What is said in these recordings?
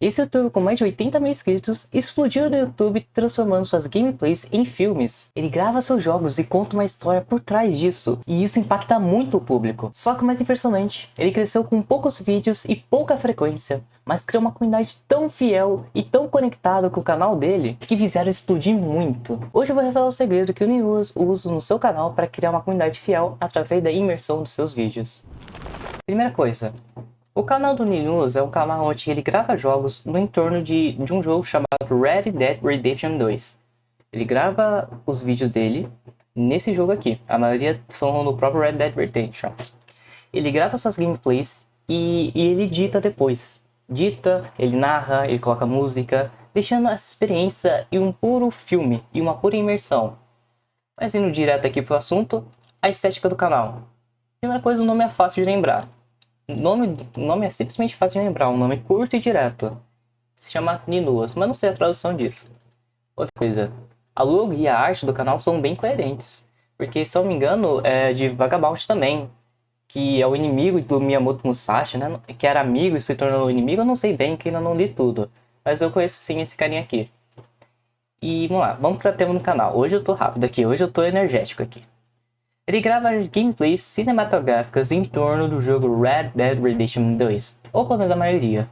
Esse youtuber com mais de 80 mil inscritos explodiu no YouTube transformando suas gameplays em filmes. Ele grava seus jogos e conta uma história por trás disso, e isso impacta muito o público. Só que o mais impressionante, ele cresceu com poucos vídeos e pouca frequência, mas criou uma comunidade tão fiel e tão conectada com o canal dele, que fizeram explodir muito. Hoje eu vou revelar o segredo que o Ninus usa no seu canal para criar uma comunidade fiel através da imersão dos seus vídeos. Primeira coisa, o canal do Ninus é um canal onde ele grava jogos no entorno de um jogo chamado Red Dead Redemption 2. Ele grava os vídeos dele nesse jogo aqui. A maioria são no próprio Red Dead Redemption. Ele grava suas gameplays e ele edita depois. Dita, ele narra, ele coloca música, deixando essa experiência em um puro filme e uma pura imersão. Mas indo direto aqui pro assunto, a estética do canal. Primeira coisa, o nome é fácil de lembrar. O nome é simplesmente fácil de lembrar, um nome curto e direto. Se chama Ninus, mas não sei a tradução disso. Outra coisa, a logo e a arte do canal são bem coerentes. Porque, se eu não me engano, é de Vagabond também. Que é o inimigo do Miyamoto Musashi, né? Que era amigo e se tornou inimigo, eu não sei bem, que ainda não li tudo. Mas eu conheço sim esse carinha aqui. E vamos lá, vamos para o tema do canal. Hoje eu tô rápido aqui, hoje eu tô energético aqui. Ele grava gameplays cinematográficas em torno do jogo Red Dead Redemption 2, ou pelo menos a maioria.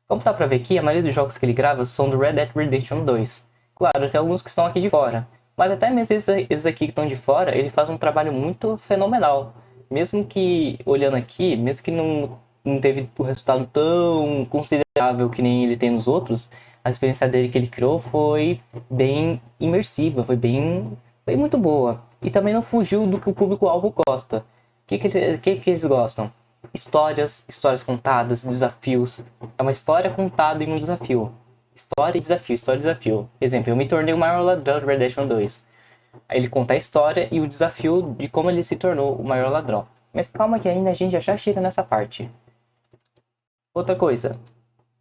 Como dá pra ver aqui, a maioria dos jogos que ele grava são do Red Dead Redemption 2. Claro, tem alguns que estão aqui de fora, mas até mesmo esses aqui que estão de fora, ele faz um trabalho muito fenomenal. Mesmo que, olhando aqui, mesmo que não teve um resultado tão considerável que nem ele tem nos outros, a experiência dele que ele criou foi bem imersiva, foi muito boa. E também não fugiu do que o público-alvo gosta. O que eles gostam? Histórias contadas, desafios. É uma história contada em um desafio. História e desafio, história e desafio. Exemplo, eu me tornei o maior ladrão do Red Dead 2. Aí ele conta a história e o desafio de como ele se tornou o maior ladrão. Mas calma que ainda a gente já chega nessa parte. Outra coisa,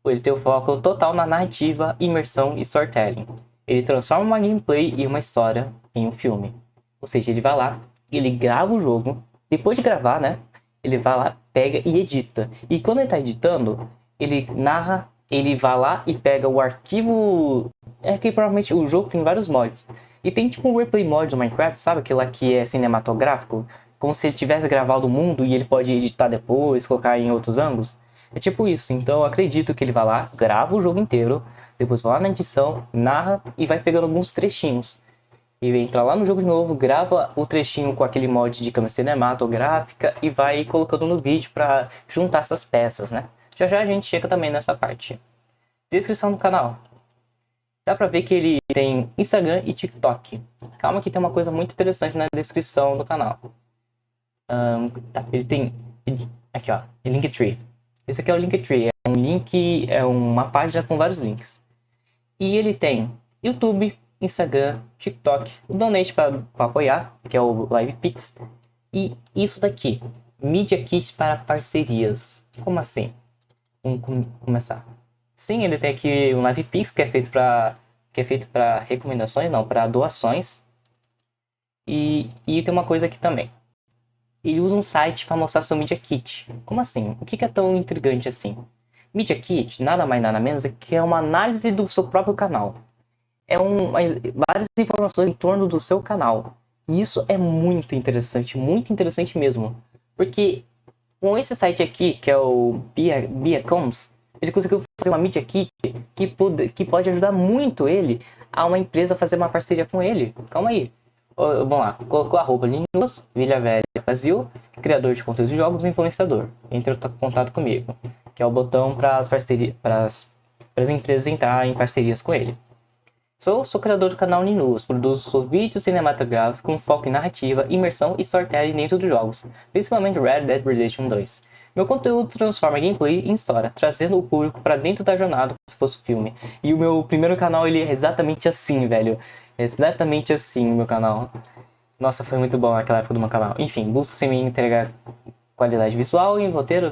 ele tem o foco total na narrativa, imersão e storytelling. Ele transforma uma gameplay e uma história em um filme. Ou seja, ele vai lá, ele grava o jogo, depois de gravar, né? Ele vai lá, pega e edita. E quando ele tá editando, ele narra, ele vai lá e pega o arquivo. É que provavelmente o jogo tem vários mods. E tem tipo um replay mod do Minecraft, sabe? Aquele lá que é cinematográfico. Como se ele tivesse gravado o mundo e ele pode editar depois, colocar em outros ângulos. É tipo isso. Então eu acredito que ele vai lá, grava o jogo inteiro, depois vai lá na edição, narra e vai pegando alguns trechinhos. E entra lá no jogo de novo, grava o trechinho com aquele mod de câmera cinematográfica e vai colocando no vídeo para juntar essas peças, né? Já já a gente chega também nessa parte. Descrição do canal. Dá pra ver que ele tem Instagram e TikTok. Calma que tem uma coisa muito interessante na descrição do canal. Tá, ele tem... Aqui ó, Linktree. Esse aqui é o Linktree, é um link, é uma página com vários links. E ele tem YouTube, Instagram, TikTok, o Donate para apoiar, que é o LivePix. E isso daqui, Media Kit para parcerias. Como assim? Vamos começar. Sim, ele tem aqui um LivePix que é feito para recomendações, não, para doações. E tem uma coisa aqui também. Ele usa um site para mostrar seu Media Kit. Como assim? O que é tão intrigante assim? Media Kit, nada mais nada menos, é que é uma análise do seu próprio canal. Várias informações em torno do seu canal. E isso é muito interessante mesmo. Porque com esse site aqui, que é o Biacoms, ele conseguiu fazer uma Media Kit que pode ajudar muito ele a uma empresa fazer uma parceria com ele. Calma aí. Vamos lá, colocou a roupa Linus, Vila Velha Brasil, criador de conteúdo de jogos e influenciador. Entre em contato comigo, que é o botão para as empresas entrar em parcerias com ele. Sou criador do canal Ninus, produzo vídeos cinematográficos com foco em narrativa, imersão e storytelling dentro dos jogos, principalmente Red Dead Redemption 2. Meu conteúdo transforma gameplay em história, trazendo o público para dentro da jornada como se fosse um filme. E o meu primeiro canal ele é exatamente assim, velho. É exatamente assim o meu canal. Nossa, foi muito bom aquela época do meu canal. Enfim, busco sempre entregar qualidade visual e roteiro,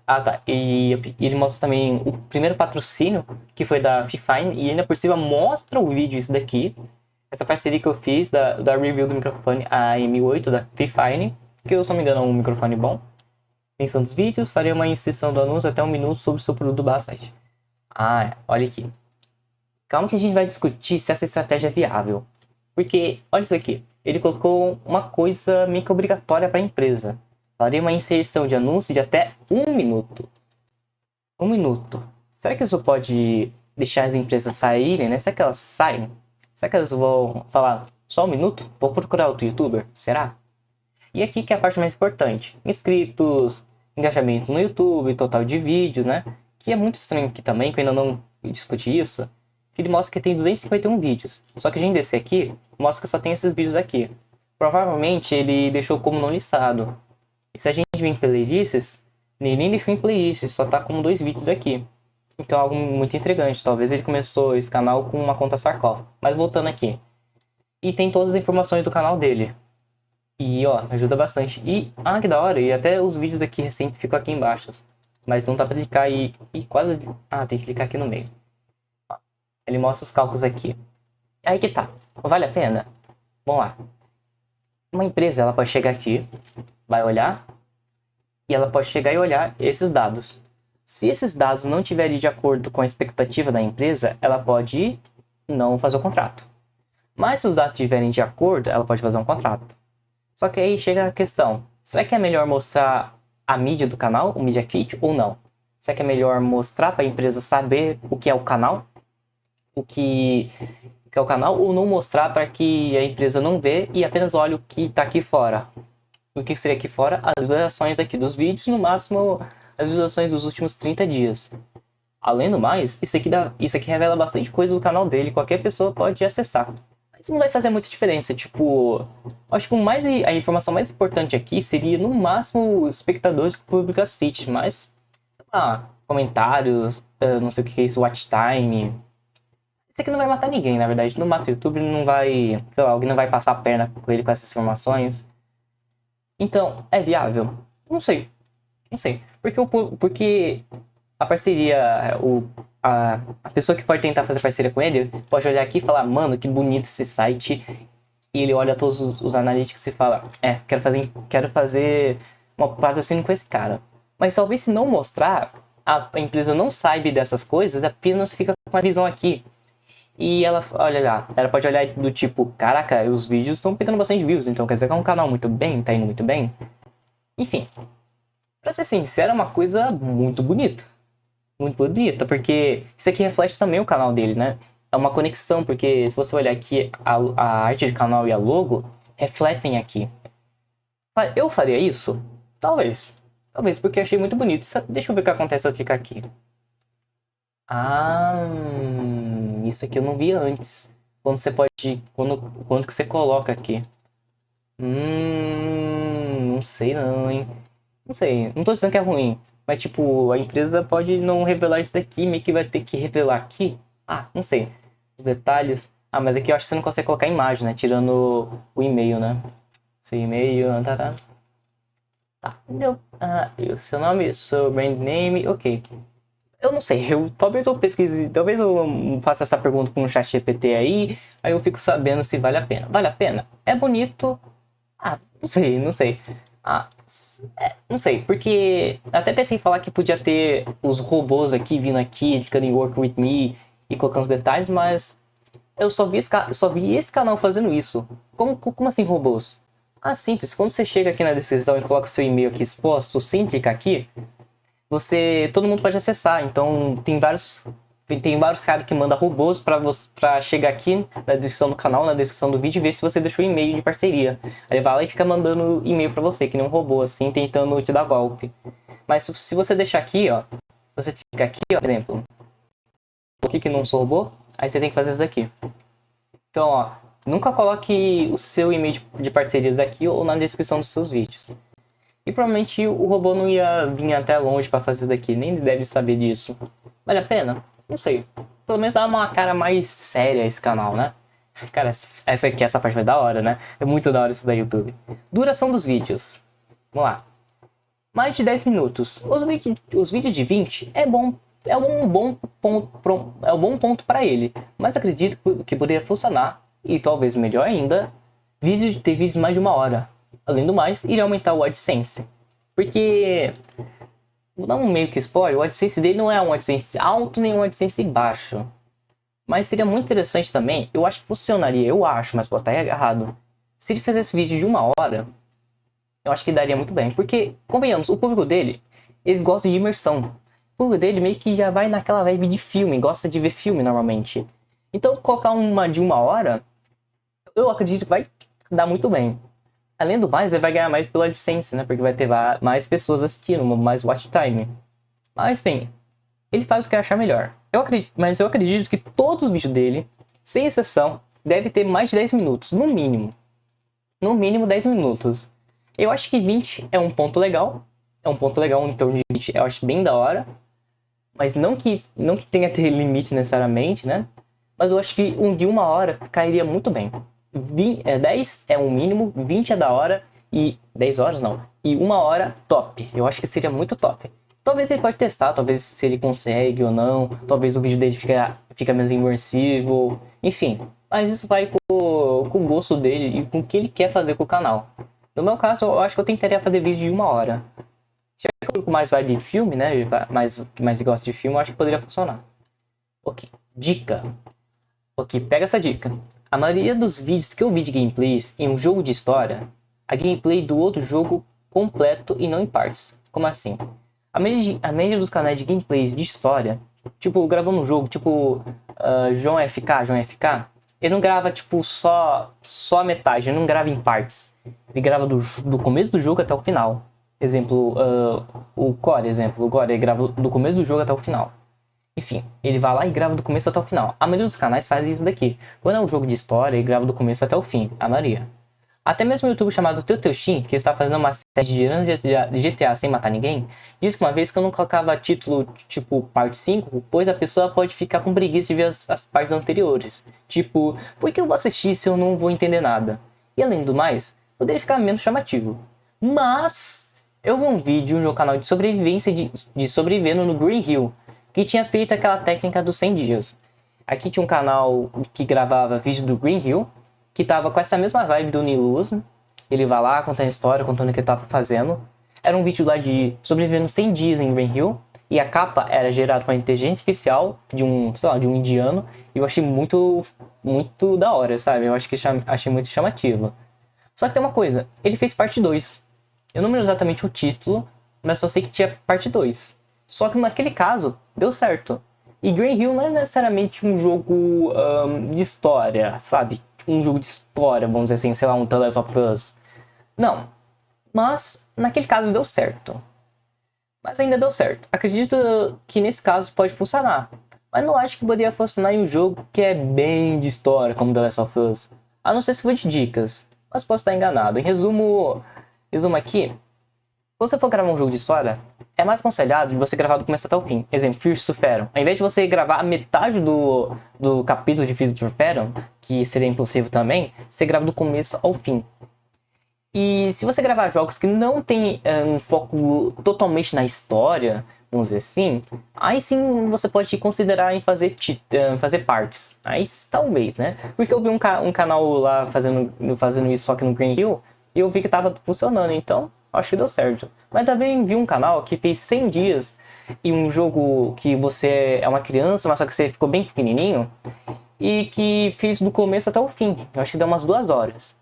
Ah tá, e ele mostra também o primeiro patrocínio, que foi da Fifine, e ainda por cima mostra o vídeo isso daqui. Essa parceria que eu fiz da review do microfone AM8 da Fifine, que eu, se não me engano, é um microfone bom. Menção dos vídeos, farei uma inserção do anúncio até 1 minuto sobre o seu produto barra site. Ah, olha aqui. Calma que a gente vai discutir se essa estratégia é viável. Porque, olha isso aqui. Ele colocou uma coisa meio que obrigatória para a empresa. Farei uma inserção de anúncio de até 1 minuto. 1 minuto. Será que isso pode deixar as empresas saírem, né? Será que elas saem? Será que elas vão falar só 1 minuto? Vou procurar outro youtuber? Será? E aqui que é a parte mais importante. Inscritos, engajamento no YouTube, total de vídeos, né? Que é muito estranho aqui também, que eu ainda não discuti isso. Que ele mostra que tem 251 vídeos. Só que a gente descer aqui, mostra que só tem esses vídeos aqui. Provavelmente ele deixou como não listado. E se a gente vir em playlists, ele nem deixou em playlists, só tá com 2 vídeos aqui. Então é algo muito intrigante. Talvez ele começou esse canal com uma conta sarcófago. Mas voltando aqui. E tem todas as informações do canal dele. E ó, ajuda bastante. E, que da hora. E até os vídeos aqui recentes ficam aqui embaixo. Mas não dá pra clicar e quase... tem que clicar aqui no meio. Ó, ele mostra os cálculos aqui. Aí que tá. Vale a pena? Vamos lá. Uma empresa, ela pode chegar aqui, vai olhar, e ela pode chegar e olhar esses dados. Se esses dados não estiverem de acordo com a expectativa da empresa, ela pode não fazer o contrato. Mas se os dados estiverem de acordo, ela pode fazer um contrato. Só que aí chega a questão, será que é melhor mostrar a mídia do canal, o Media Kit, ou não? Será que é melhor mostrar para a empresa saber o que é o canal? O que é o canal, ou não mostrar para que a empresa não vê e apenas olhe o que está aqui fora? O que seria aqui fora? As visualizações aqui dos vídeos, no máximo as visualizações dos últimos 30 dias. Além do mais, isso aqui revela bastante coisa do canal dele, qualquer pessoa pode acessar. Mas não vai fazer muita diferença, tipo... Acho que a informação mais importante aqui seria, no máximo, os espectadores que o público assiste, mas... comentários, não sei o que é isso, watch time... Isso aqui não vai matar ninguém, na verdade. Não mata o YouTube, não vai... Sei lá, alguém não vai passar a perna com ele com essas informações. Então, é viável? Não sei. Não sei. Porque a parceria... A pessoa que pode tentar fazer parceria com ele pode olhar aqui e falar, mano, que bonito esse site. E ele olha todos os analytics e fala, quero fazer uma patrocínio com esse cara. Mas talvez se não mostrar, a empresa não saiba dessas coisas, apenas fica com a visão aqui. E ela olha lá, ela pode olhar do tipo, caraca, os vídeos estão pegando bastante views, então quer dizer que é um canal muito bem, tá indo muito bem. Enfim, pra ser sincero, é uma coisa muito bonita. Muito bonita, porque isso aqui reflete também o canal dele, né? É uma conexão, porque se você olhar aqui, a arte de canal e a logo refletem aqui. Eu faria isso? Talvez. Talvez, porque eu achei muito bonito. Deixa eu ver o que acontece se eu clicar aqui. Isso aqui eu não vi antes. Quando você pode... Quando que você coloca aqui? Não sei não, hein? Não sei. Não tô dizendo que é ruim. Mas, tipo, a empresa pode não revelar isso daqui. Meio que vai ter que revelar aqui. Não sei. Os detalhes. Mas aqui eu acho que você não consegue colocar imagem, né? Tirando o e-mail, né? Seu e-mail... Tá, entendeu? Seu nome, seu brand name... Ok. Eu não sei, talvez eu pesquise, talvez eu faça essa pergunta com o ChatGPT aí eu fico sabendo se vale a pena. Vale a pena? É bonito? Não sei. Não sei, porque até pensei em falar que podia ter os robôs aqui, vindo aqui, ficando em Work With Me e colocando os detalhes, mas eu só vi esse canal fazendo isso. Como assim robôs? Simples, quando você chega aqui na descrição e coloca seu e-mail aqui exposto, sem clicar aqui, todo mundo pode acessar. Então tem vários caras que mandam robôs pra chegar aqui na descrição do canal, na descrição do vídeo e ver se você deixou e-mail de parceria. Aí ele vai lá e fica mandando e-mail pra você, que nem um robô assim, tentando te dar golpe. Mas se você deixar aqui, ó, você clica aqui, ó, por exemplo, aqui que não sou robô, aí você tem que fazer isso daqui. Então, ó, nunca coloque o seu e-mail de parcerias aqui ou na descrição dos seus vídeos. E provavelmente o robô não ia vir até longe pra fazer isso daqui, nem deve saber disso. Vale a pena? Não sei. Pelo menos dá uma cara mais séria a esse canal, né? Cara, essa parte vai da hora, né? É muito da hora isso da YouTube. Duração dos vídeos. Vamos lá. Mais de 10 minutos. Os vídeos de 20 é bom. É um bom ponto para ele. Mas acredito que poderia funcionar, e talvez melhor ainda, ter vídeos mais de 1 hora. Além do mais, iria aumentar o AdSense. Porque, vou dar um meio que spoiler, o AdSense dele não é um AdSense alto nem um AdSense baixo. Mas seria muito interessante também, eu acho que funcionaria, eu acho, mas pode estar errado. Se ele fizesse vídeo de 1 hora, eu acho que daria muito bem. Porque, convenhamos, o público dele, eles gostam de imersão. O público dele meio que já vai naquela vibe de filme, gosta de ver filme normalmente. Então, colocar uma de 1 hora, eu acredito que vai dar muito bem. Além do mais, ele vai ganhar mais pela AdSense, né? Porque vai ter mais pessoas assistindo, mais watch time. Mas, bem, ele faz o que achar melhor. Mas eu acredito que todos os vídeos dele, sem exceção, deve ter mais de 10 minutos, no mínimo. No mínimo 10 minutos. Eu acho que 20 é um ponto legal. É um ponto legal em torno de 20, eu acho bem da hora. Mas não que tenha que ter limite necessariamente, né? Mas eu acho que um de 1 hora cairia muito bem. 10 é o mínimo, 20 é da hora e 10 horas não. E 1 hora, top. Eu acho que seria muito top. Talvez ele pode testar, talvez se ele consegue ou não. Talvez o vídeo dele fica menos imersivo. Enfim, mas isso vai com o gosto dele e com o que ele quer fazer com o canal. No meu caso, eu acho que eu tentaria fazer vídeo de 1 hora. Já que eu fico mais vibe de filme, né? Mais gosta de filme, eu acho que poderia funcionar. Ok, dica. Ok, pega essa dica. A maioria dos vídeos que eu vi de gameplays em um jogo de história, a gameplay do outro jogo completo e não em partes. Como assim? A maioria dos canais de gameplays de história, tipo, gravando um jogo, tipo, João FK, ele não grava, tipo, só a metade, ele não grava em partes. Ele grava do começo do jogo até o final. Exemplo, o Core, ele grava do começo do jogo até o final. Enfim, ele vai lá e grava do começo até o final. A maioria dos canais faz isso daqui. Quando é um jogo de história, ele grava do começo até o fim. A maioria. Até mesmo um YouTube chamado Teuteuxin, que está fazendo uma série de GTA sem matar ninguém, disse que uma vez que eu não colocava título tipo parte 5, pois a pessoa pode ficar com preguiça de ver as partes anteriores. Tipo, por que eu vou assistir se eu não vou entender nada? E além do mais, poderia ficar menos chamativo. Mas eu vi um vídeo no meu canal de sobrevivência de sobrevivendo no Green Hill, que tinha feito aquela técnica dos 100 dias. Aqui tinha um canal que gravava vídeo do Green Hill, que tava com essa mesma vibe do Niluz. Ele vai lá contando história, contando o que ele tava fazendo. Era um vídeo lá de sobrevivendo 100 dias em Green Hill, e a capa era gerada com a inteligência artificial de um indiano, e eu achei muito da hora, sabe? Eu acho que achei muito chamativo. Só que tem uma coisa, ele fez parte 2. Eu não lembro exatamente o título, mas só sei que tinha parte 2. Só que naquele caso, deu certo. E Green Hill não é necessariamente um jogo de história, sabe? Um jogo de história, vamos dizer assim, sei lá, um The Last of Us. Não. Mas, naquele caso, deu certo. Mas ainda deu certo. Acredito que nesse caso pode funcionar. Mas não acho que poderia funcionar em um jogo que é bem de história, como The Last of Us. A não ser se for de dicas. Mas posso estar enganado. Em resumo aqui. Se você for gravar um jogo de história, é mais aconselhado de você gravar do começo até o fim. Exemplo, Fears to Fathom. Ao invés de você gravar a metade do capítulo de Fears to Fathom, que seria impossível também, você grava do começo ao fim. E se você gravar jogos que não tem um foco totalmente na história, vamos dizer assim, aí sim você pode considerar em fazer partes. Aí talvez, né? Porque eu vi um canal lá fazendo isso só que no Green Hill, e eu vi que tava funcionando, então acho que deu certo. Mas também vi um canal que fez 100 dias e um jogo que você é uma criança, mas só que você ficou bem pequenininho, e que fez do começo até o fim. Eu acho que deu umas 2 horas.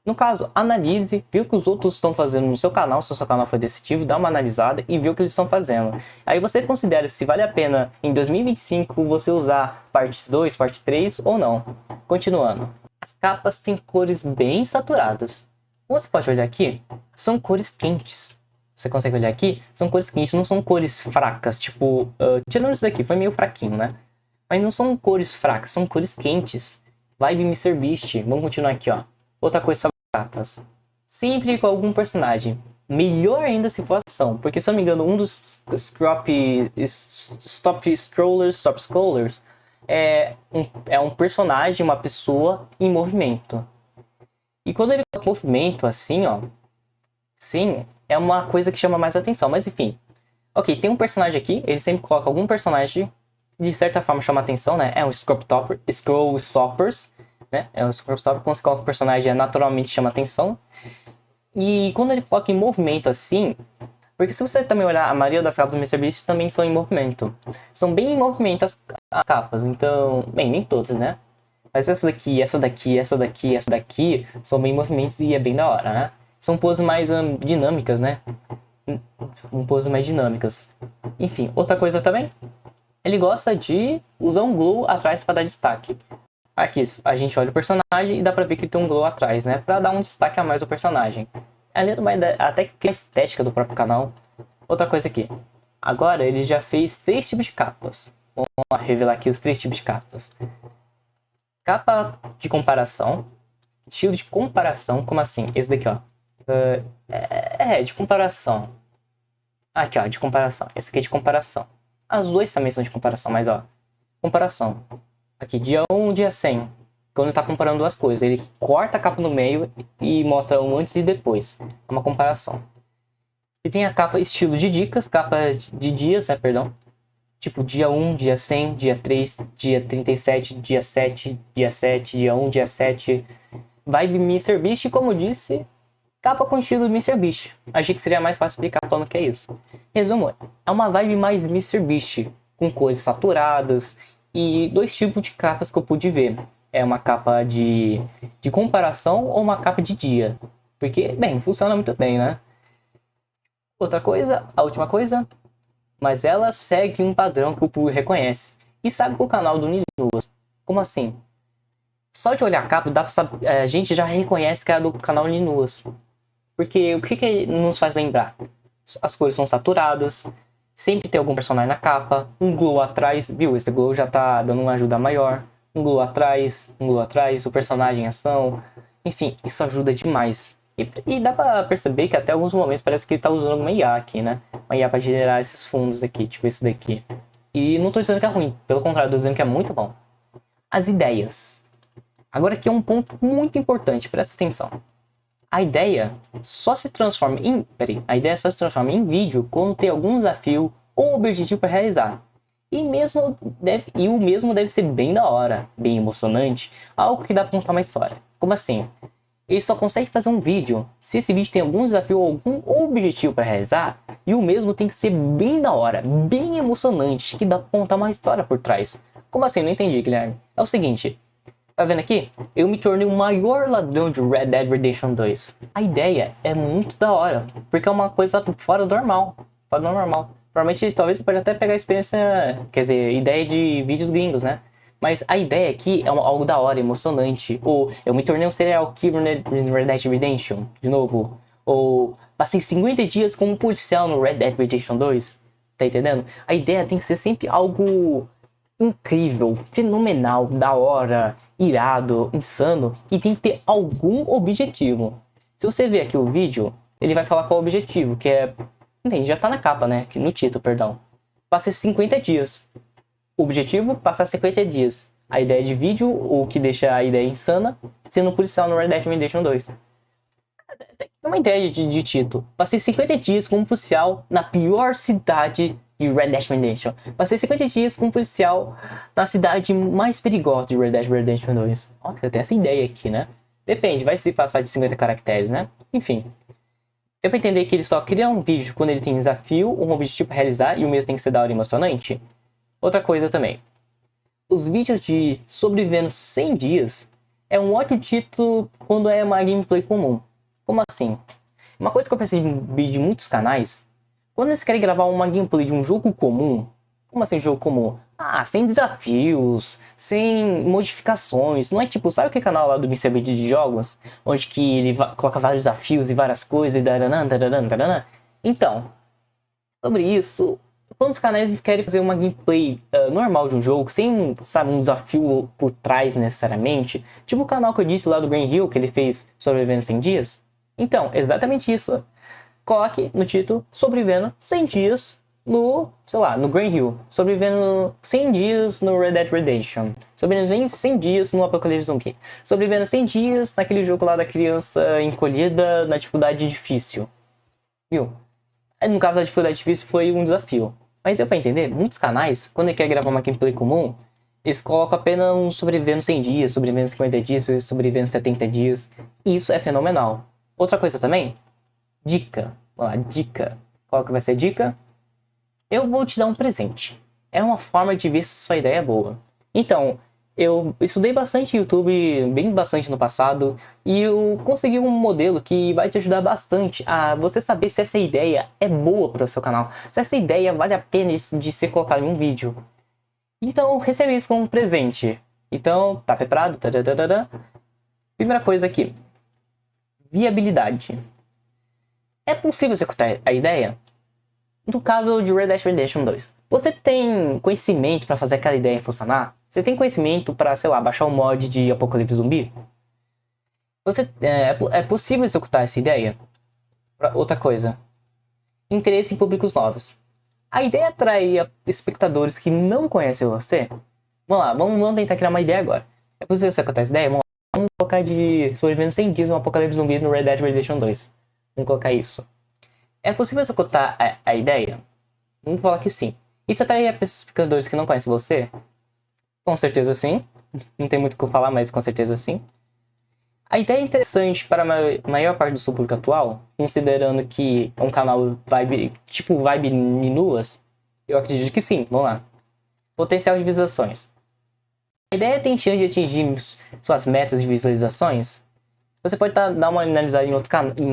No caso, analise, vê o que os outros estão fazendo no seu canal, se o seu canal foi decisivo, dá uma analisada e vê o que eles estão fazendo. Aí você considera se vale a pena, em 2025, você usar parte 2, parte 3 ou não. Continuando. As capas têm cores bem saturadas. Como você pode olhar aqui, são cores quentes. Você consegue olhar aqui? São cores quentes, não são cores fracas, tipo... tirando isso daqui, foi meio fraquinho, né? Mas não são cores fracas, são cores quentes. Vibe MrBeast. Vamos continuar aqui, ó. Outra coisa sobre capas. Sempre com algum personagem. Melhor ainda se for ação. Porque, se eu não me engano, um dos Stop Scrollers é um personagem, uma pessoa em movimento. E quando ele coloca movimento assim, ó, sim, é uma coisa que chama mais atenção. Mas enfim, ok, tem um personagem aqui, ele sempre coloca algum personagem, de certa forma chama atenção, né? É um Scroll Stoppers, né? É um Scroll Stopper, quando você coloca o personagem, naturalmente chama atenção. E quando ele coloca em movimento assim, Porque se você também olhar, a maioria das capas do MrBeast também são em movimento. São bem em movimento as capas, então... Bem, nem todas, né? Mas essa daqui, essa daqui, essa daqui, essa daqui são bem movimentos e é bem da hora, né? São poses mais dinâmicas, né? Poses mais dinâmicas. Enfim, outra coisa também. Ele gosta de usar um glow atrás para dar destaque. Aqui, a gente olha o personagem e dá pra ver que tem um glow atrás, né? Pra dar um destaque a mais ao personagem. Além do mais, até que a estética do próprio canal. Outra coisa aqui. Agora ele já fez 3 tipos de capas. Vamos lá, revelar aqui os 3 tipos de capas. Capa de comparação. Estilo de comparação, como assim? Esse daqui, ó. De comparação. Aqui, ó, de comparação. Esse aqui é de comparação. As duas também são de comparação, mas ó. Comparação. Aqui, dia 1, dia 100. Quando tá comparando duas coisas. Ele corta a capa no meio e mostra um antes e depois. É uma comparação. E tem a capa estilo de dicas, capa de dias, né, perdão. Tipo, dia 1, dia 100, dia 3, dia 37, dia 7, dia 7, dia 1, dia 7. Vibe MrBeast, como eu disse, capa com estilo MrBeast. Achei que seria mais fácil explicar falando o que é isso. Resumo, é uma vibe mais MrBeast, com cores saturadas e 2 tipos de capas que eu pude ver. É uma capa de comparação ou uma capa de dia. Porque, bem, funciona muito bem, né? Outra coisa, a última coisa, mas ela segue um padrão que o público reconhece. E sabe que o canal do Ninuas, como assim? Só de olhar a capa, dá pra saber, a gente já reconhece que é do canal Ninuas. Porque o que nos faz lembrar? As cores são saturadas, sempre tem algum personagem na capa, um glow atrás, viu? Esse glow já tá dando uma ajuda maior. Um glow atrás, o personagem em ação. Enfim, isso ajuda demais. E dá pra perceber que até alguns momentos parece que ele tá usando uma IA aqui, né? Uma IA pra gerar esses fundos aqui, tipo esse daqui. E não tô dizendo que é ruim, pelo contrário, tô dizendo que é muito bom. As ideias. Agora aqui é um ponto muito importante, presta atenção. A ideia só se transforma em vídeo quando tem algum desafio ou objetivo para realizar. E o mesmo deve ser bem da hora, bem emocionante, algo que dá pra contar uma história. Como assim? Ele só consegue fazer um vídeo se esse vídeo tem algum desafio ou algum objetivo para realizar, e o mesmo tem que ser bem da hora, bem emocionante, que dá pra contar uma história por trás. Como assim? Não entendi, Guilherme. É o seguinte, tá vendo aqui? Eu me tornei o maior ladrão de Red Dead Redemption 2. A ideia é muito da hora, porque é uma coisa fora do normal. Fora do normal. Provavelmente, talvez você pode até pegar a experiência, quer dizer, ideia de vídeos gringos, né? Mas a ideia aqui é algo da hora, emocionante. Ou eu me tornei um serial killer no Red Dead Redemption, de novo. Ou passei 50 dias como policial no Red Dead Redemption 2. Tá entendendo? A ideia tem que ser sempre algo incrível, fenomenal, da hora, irado, insano. E tem que ter algum objetivo. Se você ver aqui o vídeo, ele vai falar qual é o objetivo, que é... Bem, já tá na capa, né? No título, perdão. Passei 50 dias. O objetivo, passar 50 dias. A ideia de vídeo, o que deixa a ideia insana, sendo policial no Red Dead Redemption 2. É uma ideia de título. Passei 50 dias como policial na pior cidade de Red Dead Redemption. Passei 50 dias como policial na cidade mais perigosa de Red Dead Redemption 2. Olha, eu tenho essa ideia aqui, né? Depende, vai se passar de 50 caracteres, né? Enfim. Deu pra entender que ele só cria um vídeo quando ele tem um desafio, um objetivo pra realizar, e o mesmo tem que ser da hora e emocionante? Outra coisa também. Os vídeos de sobrevivendo 100 dias é um ótimo título quando é uma gameplay comum. Como assim? Uma coisa que eu percebi de muitos canais, quando eles querem gravar uma gameplay de um jogo comum, como assim jogo comum? Ah, sem desafios, sem modificações. Não é tipo, sabe aquele canal lá do MrBeast de jogos? Onde que ele coloca vários desafios e várias coisas e daranã, daranã, daranã. Então, sobre isso, quando os canais querem fazer uma gameplay normal de um jogo, sem, sabe, um desafio por trás necessariamente, tipo o canal que eu disse lá do Green Hill, que ele fez Sobrevivendo 100 Dias. Então, exatamente isso. Coloque no título Sobrevivendo 100 Dias no, sei lá, no Green Hill. Sobrevivendo 100 dias no Red Dead Redemption. Sobrevivendo 100 dias no Apocalipse Zumbi. Sobrevivendo 100 dias naquele jogo lá da criança encolhida na dificuldade difícil. Viu? No caso, a dificuldade difícil foi um desafio. Mas deu pra entender? Muitos canais, quando ele quer gravar uma gameplay comum, eles colocam apenas um sobrevivendo 100 dias, sobrevivendo 50 dias, sobrevivendo 70 dias. E isso é fenomenal. Outra coisa também, dica. Vamos lá, dica. Qual que vai ser a dica? Eu vou te dar um presente. É uma forma de ver se sua ideia é boa. Então, eu estudei bastante YouTube, bem bastante no passado, e eu consegui um modelo que vai te ajudar bastante a você saber se essa ideia é boa para o seu canal, se essa ideia vale a pena de ser colocada em um vídeo. Então, receba isso como um presente. Então, tá preparado? Tadadadada. Primeira coisa aqui. Viabilidade. É possível executar a ideia? No caso de Red Dead Redemption 2, você tem conhecimento para fazer aquela ideia funcionar? Você tem conhecimento para, sei lá, baixar um mod de Apocalipse Zumbi? É possível executar essa ideia? Outra coisa. Interesse em públicos novos. A ideia é atrair espectadores que não conhecem você? Vamos lá, vamos tentar criar uma ideia agora. É possível executar essa ideia? Vamos colocar de sobrevivendo 100 dias no Apocalipse Zumbi no Red Dead Redemption 2. Vamos colocar isso. É possível executar a ideia? Vamos falar que sim. Isso atrai espectadores que não conhecem você? Com certeza sim. Não tem muito o que falar, mas com certeza sim. A ideia é interessante para a maior parte do seu público atual, considerando que é um canal vibe Ninuas? Eu acredito que sim, vamos lá. Potencial de visualizações. A ideia tem chance de atingir suas metas de visualizações? Você pode dar uma analisada em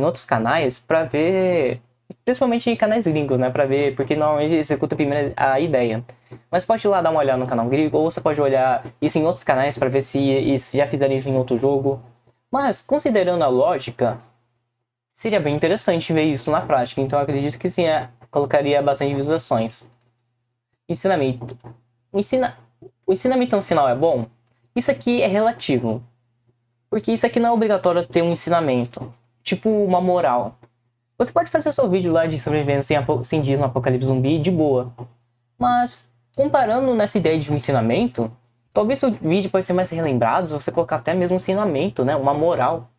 outros canais para ver, principalmente em canais gringos, né? Para ver, porque normalmente executa primeiro a ideia. Mas pode ir lá dar uma olhada no canal gringo, ou você pode olhar isso em outros canais para ver se já fizeram isso em outro jogo. Mas, considerando a lógica, seria bem interessante ver isso na prática. Então, eu acredito que sim, colocaria bastante visualizações. Ensinamento. O ensinamento no final é bom? Isso aqui é relativo. Porque isso aqui não é obrigatório ter um ensinamento. Tipo uma moral. Você pode fazer seu vídeo lá de sobrevivência sem dias no Apocalipse Zumbi de boa. Mas, comparando nessa ideia de um ensinamento, talvez seu vídeo pode ser mais relembrado se você colocar até mesmo um ensinamento, né? Uma moral.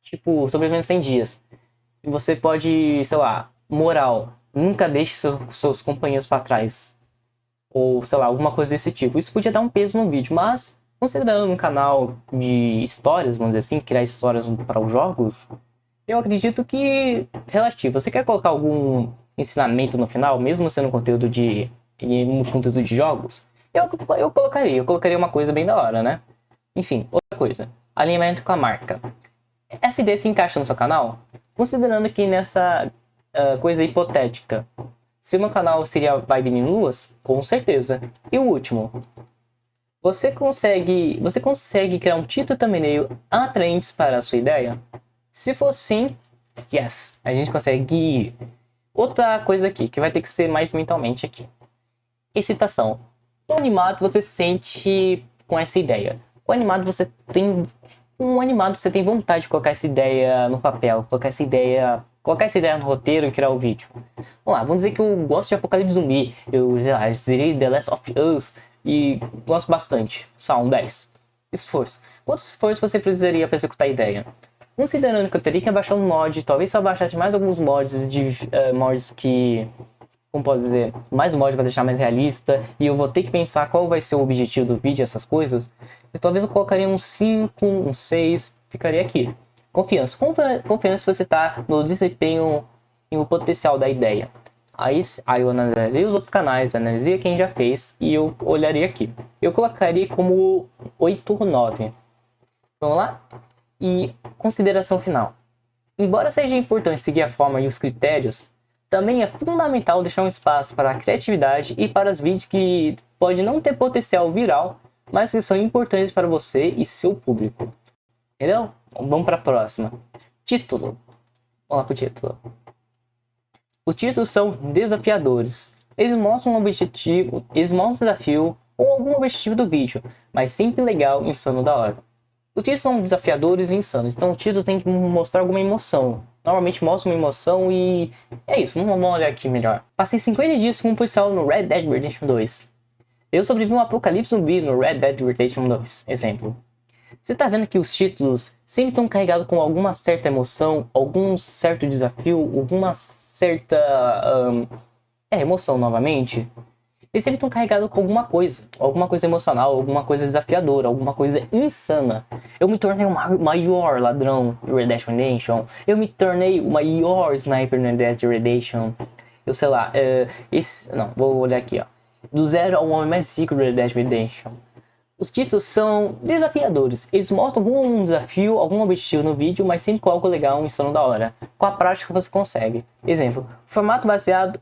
Tipo, sobrevivendo 100 dias. E você pode, sei lá, moral. Nunca deixe seus companheiros para trás. Ou, sei lá, alguma coisa desse tipo. Isso podia dar um peso no vídeo, mas considerando um canal de histórias, vamos dizer assim, criar histórias para os jogos, eu acredito que relativo. Você quer colocar algum ensinamento no final, mesmo sendo conteúdo de jogos? Eu colocaria uma coisa bem da hora, né? Enfim, outra coisa. Alinhamento com a marca. Essa ideia se encaixa no seu canal? Considerando que nessa coisa hipotética, se o meu canal seria Vibe Ninuas, com certeza. E o último. Você consegue criar um título e thumbnail atraentes para a sua ideia? Se for sim, yes, a gente consegue. Outra coisa aqui, que vai ter que ser mais mentalmente aqui. Excitação. Quão animado você se sente com essa ideia? Quão animado você tem vontade de colocar essa ideia no papel, colocar essa ideia no roteiro e criar o vídeo? Vamos lá, vamos dizer que eu gosto de Apocalipse Zumbi, eu zerei The Last of Us e gosto bastante, só um 10. Esforço. Quanto esforço você precisaria para executar a ideia? Considerando que eu teria que baixar um mod, talvez se eu baixasse mais alguns mods que, como posso dizer, mais um mod para deixar mais realista, e eu vou ter que pensar qual vai ser o objetivo do vídeo, essas coisas, talvez eu colocaria um 5, um 6, ficaria aqui. Confiança. Confiança se você está no desempenho e no potencial da ideia. Aí eu analisaria os outros canais, analisaria quem já fez e eu olharia aqui. Eu colocaria como 8 ou 9. Vamos lá? E consideração final. Embora seja importante seguir a forma e os critérios, também é fundamental deixar um espaço para a criatividade e para os vídeos que pode não ter potencial viral, mas que são importantes para você e seu público. Entendeu? Vamos para a próxima. Título. Vamos lá para o título. Os títulos são desafiadores. Eles mostram um desafio ou algum objetivo do vídeo, mas sempre legal, insano, da hora. Os títulos são desafiadores e insanos, então o título tem que mostrar alguma emoção. Normalmente mostra uma emoção e é isso, vamos olhar aqui melhor. Passei 50 dias com um policial no Red Dead Redemption 2. Eu sobrevivi um apocalipse zumbi no Red Dead Redemption 2, exemplo. Você tá vendo que os títulos sempre estão carregados com alguma certa emoção, algum certo desafio, alguma certa emoção novamente. Eles sempre estão carregados com alguma coisa emocional, alguma coisa desafiadora, alguma coisa insana. Eu me tornei o maior ladrão no Red Dead Redemption. Eu me tornei o maior sniper no Red Dead Redemption. Eu sei lá, não, vou olhar aqui, ó. Do zero ao homem mais rico do Red Dead Redemption. Os títulos são desafiadores. Eles mostram algum desafio, algum objetivo no vídeo, mas sempre com algo legal, um insano da hora. Com a prática você consegue. Exemplo, formato baseado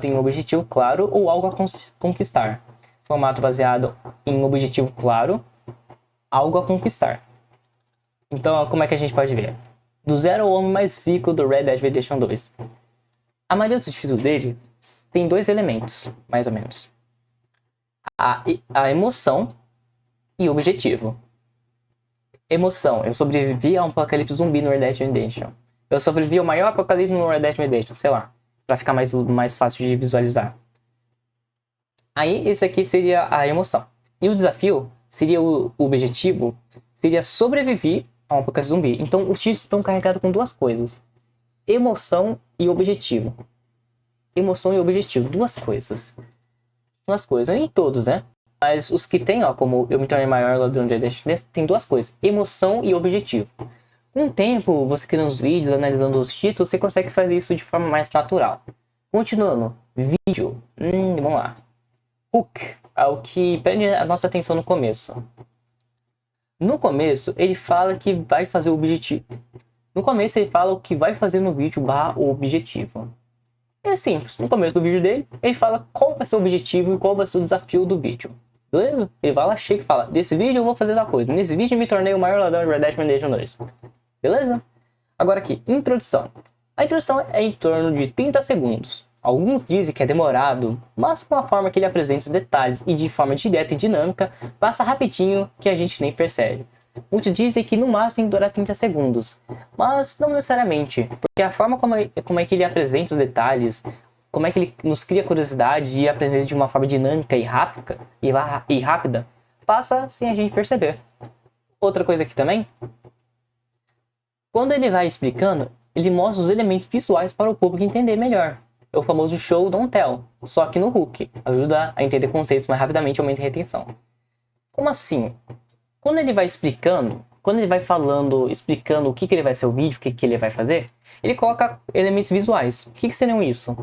em um objetivo claro ou algo a conquistar. Formato baseado em um objetivo claro, algo a conquistar. Então, como é que a gente pode ver? Do zero ao homem mais rico do Red Dead Redemption 2. A maioria dos títulos dele tem dois elementos, mais ou menos. A emoção e o objetivo. Emoção. Eu sobrevivi a um apocalipse zumbi no Red Dead Redemption. Eu sobrevivi ao maior apocalipse no Red Dead Redemption, sei lá. Pra ficar mais fácil de visualizar. Aí, esse aqui seria a emoção. E o desafio seria o objetivo, seria sobreviver a um apocalipse zumbi. Então, os títulos estão carregados com duas coisas. Emoção e objetivo. Emoção e objetivo. Duas coisas. Nem todos, né? Mas os que tem, ó, como Eu Me Tornei Maior, Ladrão de Destiny, tem duas coisas. Emoção e objetivo. Com o tempo, você criando os vídeos, analisando os títulos, você consegue fazer isso de forma mais natural. Continuando. Vídeo. Vamos lá. Hook. É o que prende a nossa atenção no começo. No começo, ele fala que vai fazer o objetivo. No começo, ele fala o que vai fazer no vídeo / o objetivo. É simples. No começo do vídeo dele, ele fala qual vai ser o objetivo e qual vai ser o desafio do vídeo. Beleza? Ele vai lá, chega e fala, desse vídeo eu vou fazer tal coisa. Nesse vídeo eu me tornei o maior ladrão de Red Dead Redemption 2. Beleza? Agora aqui, introdução. A introdução é em torno de 30 segundos. Alguns dizem que é demorado, mas com a forma que ele apresenta os detalhes e de forma direta e dinâmica, passa rapidinho que a gente nem percebe. Muitos dizem que no máximo dura 30 segundos, mas não necessariamente, porque a forma como é que ele apresenta os detalhes, como é que ele nos cria curiosidade e apresenta de uma forma dinâmica e rápida, passa sem a gente perceber. Outra coisa aqui também, quando ele vai explicando, ele mostra os elementos visuais para o público entender melhor. É o famoso show don't tell, só que no hook, ajuda a entender conceitos mais rapidamente e aumenta a retenção. Como assim? Quando ele vai explicando, quando ele vai falando, explicando o que ele vai ser o vídeo, o que ele vai fazer, ele coloca elementos visuais. O que seriam isso?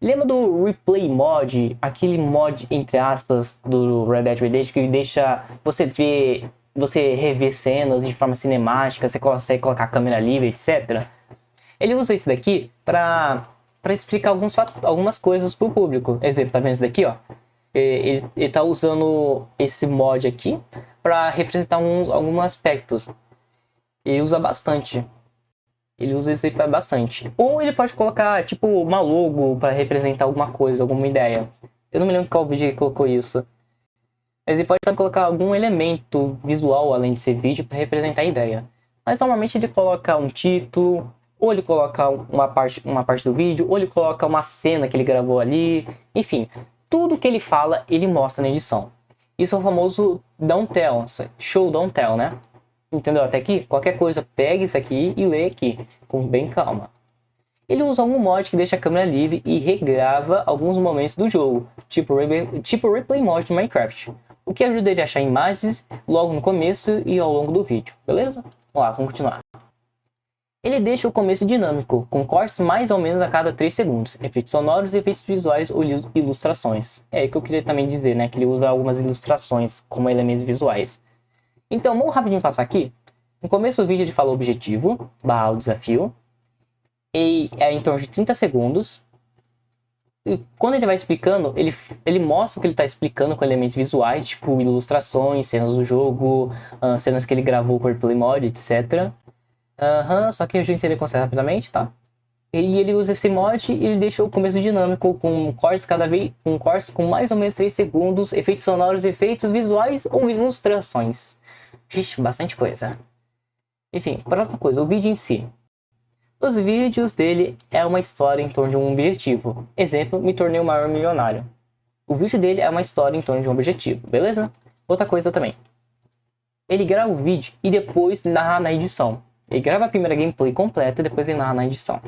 Lembra do Replay Mod, aquele mod, entre aspas, do Red Dead Redemption, que deixa você rever cenas de forma cinemática, você consegue colocar a câmera livre, etc. Ele usa isso daqui para explicar algumas coisas para o público. Exemplo, tá vendo isso daqui, ó? Ele tá usando esse mod aqui para representar alguns aspectos. Ele usa bastante. Ele usa isso aí bastante. Ou ele pode colocar, tipo, uma logo para representar alguma coisa, alguma ideia. Eu não me lembro qual vídeo ele colocou isso. Mas ele pode também colocar algum elemento visual, além de ser vídeo, para representar a ideia. Mas normalmente ele coloca um título, ou ele coloca uma parte do vídeo, ou ele coloca uma cena que ele gravou ali. Enfim, tudo que ele fala, ele mostra na edição. Isso é o famoso don't tell, show don't tell, né? Entendeu até aqui? Qualquer coisa, pega isso aqui e lê aqui, com bem calma. Ele usa algum mod que deixa a câmera livre e regrava alguns momentos do jogo, tipo o Replay Mod de Minecraft, o que ajuda ele a achar imagens logo no começo e ao longo do vídeo, beleza? Vamos lá, vamos continuar. Ele deixa o começo dinâmico, com cortes mais ou menos a cada 3 segundos, efeitos sonoros, efeitos visuais ou ilustrações. É o que eu queria também dizer, né? Que ele usa algumas ilustrações como elementos visuais. Então, vamos rapidinho passar aqui. No começo do vídeo ele fala o objetivo, / o desafio, e é em torno de 30 segundos. E quando ele vai explicando, ele mostra o que ele está explicando com elementos visuais, tipo ilustrações, cenas do jogo, cenas que ele gravou com o Replay Mod, etc. Só que eu já entender o conceito rapidamente, tá? E ele usa esse mod e ele deixa o começo dinâmico, com cortes com mais ou menos 3 segundos, efeitos sonoros, efeitos visuais ou ilustrações. Vixe, bastante coisa. Enfim, para outra coisa, o vídeo em si. Os vídeos dele é uma história em torno de um objetivo. Exemplo, me tornei o maior milionário. O vídeo dele é uma história em torno de um objetivo, beleza? Outra coisa também. Ele grava o vídeo e depois narra na edição. Ele grava a primeira gameplay completa e depois ele narra na edição.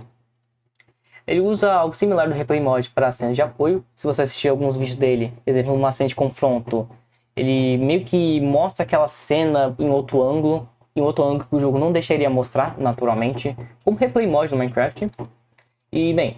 Ele usa algo similar do Replay Mod para cenas de apoio. Se você assistir alguns vídeos dele, exemplo, uma cena de confronto, ele meio que mostra aquela cena em outro ângulo que o jogo não deixaria mostrar naturalmente, como Replay Mod no Minecraft. E bem,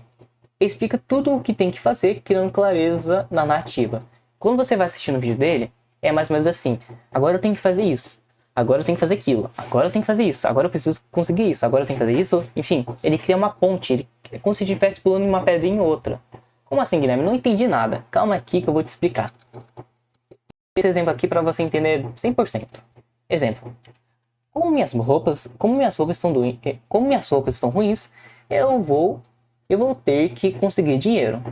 Ele explica tudo o que tem que fazer, criando clareza na narrativa. Quando você vai assistindo o vídeo dele, é mais ou menos assim: agora eu tenho que fazer isso, agora eu tenho que fazer aquilo, agora eu tenho que fazer isso, agora eu preciso conseguir isso, agora eu tenho que fazer isso. Enfim, ele cria uma ponte, ele é como se estivesse pulando uma pedrinha em outra. Como assim, Guilherme? Não entendi nada. Calma aqui que eu vou te explicar. Esse exemplo aqui para você entender 100%. Exemplo: como minhas roupas estão ruins, eu vou ter que conseguir dinheiro.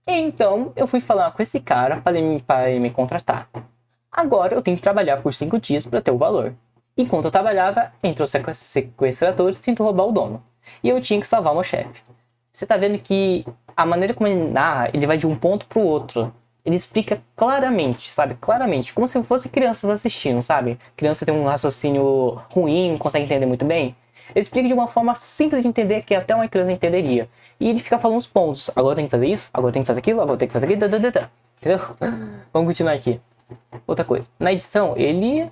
Então, eu fui falar com esse cara para ele me contratar. Agora eu tenho que trabalhar por 5 dias para ter o valor. Enquanto eu trabalhava, entrou sequestradores e tentou roubar o dono. E eu tinha que salvar o meu chefe. Você tá vendo que a maneira como ele narra, ele vai de um ponto pro outro. Ele explica claramente, sabe? Claramente, como se fosse crianças assistindo, sabe? Criança tem um raciocínio ruim, não consegue entender muito bem. Ele explica de uma forma simples de entender que até uma criança entenderia. E ele fica falando os pontos. Agora tem que fazer isso, agora tem que fazer aquilo, agora tem que fazer aquilo. Entendeu? Vamos continuar aqui. Outra coisa. Na edição, ele